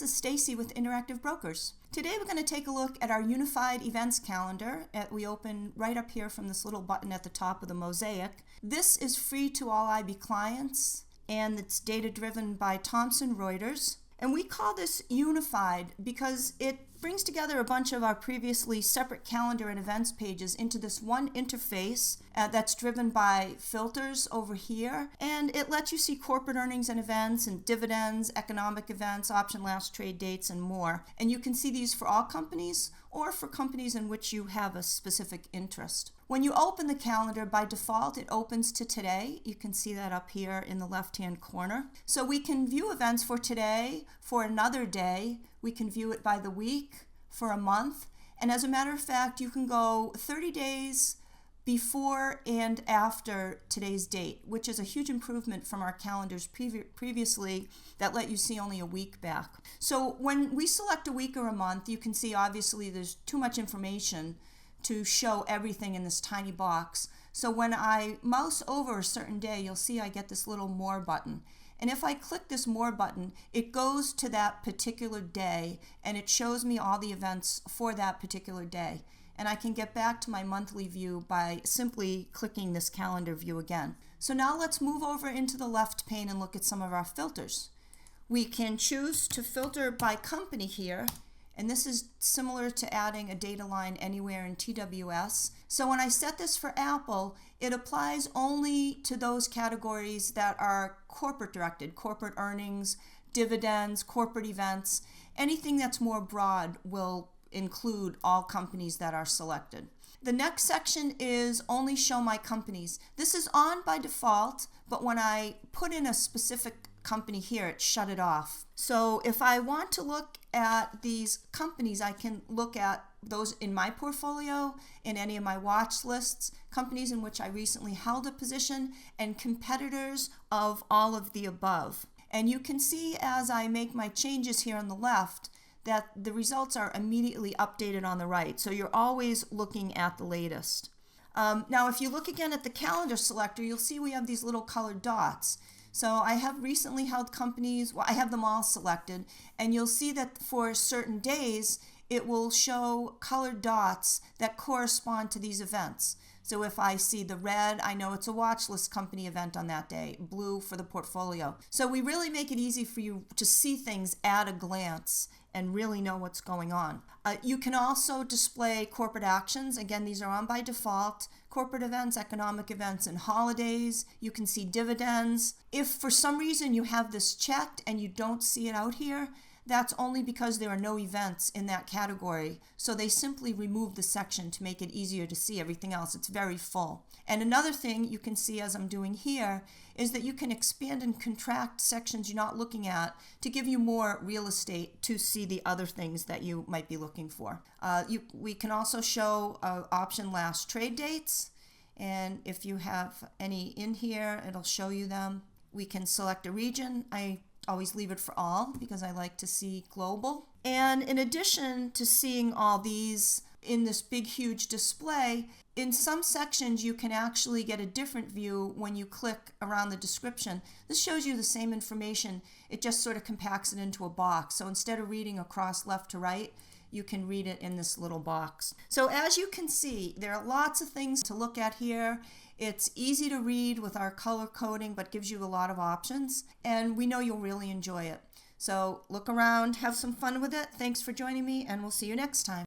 is Stacy with Interactive Brokers. Today we're going to take a look at our unified events calendar. We open right up here from this little button at the top of the mosaic. This is free to all IB clients, and it's data driven by Thomson Reuters. And we call this unified because it brings together a bunch of our previously separate calendar and events pages into this one interface that's driven by filters over here. And it lets you see corporate earnings and events and dividends, economic events, option last trade dates, and more. And you can see these for all companies or for companies in which you have a specific interest. When you open the calendar, by default, it opens to today. You can see that up here in the left-hand corner. So we can view events for today, for another day. We can view it by the week, for a month. And as a matter of fact, you can go 30 days before and after today's date, which is a huge improvement from our calendars previously that let you see only a week back. So when we select a week or a month, you can see obviously there's too much information to show everything in this tiny box. So when I mouse over a certain day, you'll see I get this little more button. And if I click this more button, it goes to that particular day and it shows me all the events for that particular day. And I can get back to my monthly view by simply clicking this calendar view again. So now let's move over into the left pane and look at some of our filters. We can choose to filter by company here. And this is similar to adding a data line anywhere in TWS. So when I set this for Apple, it applies only to those categories that are corporate directed, corporate earnings, dividends, corporate events. Anything that's more broad will include all companies that are selected. The next section is only show my companies. This is on by default, but when I put in a specific company here, it shut it off. So if I want to look at these companies, I can look at those in my portfolio, in any of my watch lists, companies in which I recently held a position, and competitors of all of the above. And you can see as I make my changes here on the left that the results are immediately updated on the right. So you're always looking at the latest. Now if you look again at the calendar selector, you'll see we have these little colored dots. So I have recently held companies, well, I have them all selected, and you'll see that for certain days, it will show colored dots that correspond to these events. So if I see the red, I know it's a watch list company event on that day, blue for the portfolio. So we really make it easy for you to see things at a glance and really know what's going on. You can also display corporate actions. Again, these are on by default. Corporate events, economic events, and holidays. You can see dividends. If for some reason you have this checked and you don't see it out here, that's only because there are no events in that category. So they simply remove the section to make it easier to see everything else. It's very full. And another thing you can see as I'm doing here is that you can expand and contract sections you're not looking at to give you more real estate to see the other things that you might be looking for. We can also show option last trade dates. And if you have any in here, it'll show you them. We can select a region. I always leave it for all because I like to see global. And in addition to seeing all these in this big huge display, in some sections you can actually get a different view when you click around the description. This shows you the same information, it just sort of compacts it into a box. So instead of reading across left to right, you can read it in this little box. So as you can see, there are lots of things to look at here. It's easy to read with our color coding, but gives you a lot of options, and we know you'll really enjoy it. So look around, have some fun with it. Thanks for joining me, and we'll see you next time.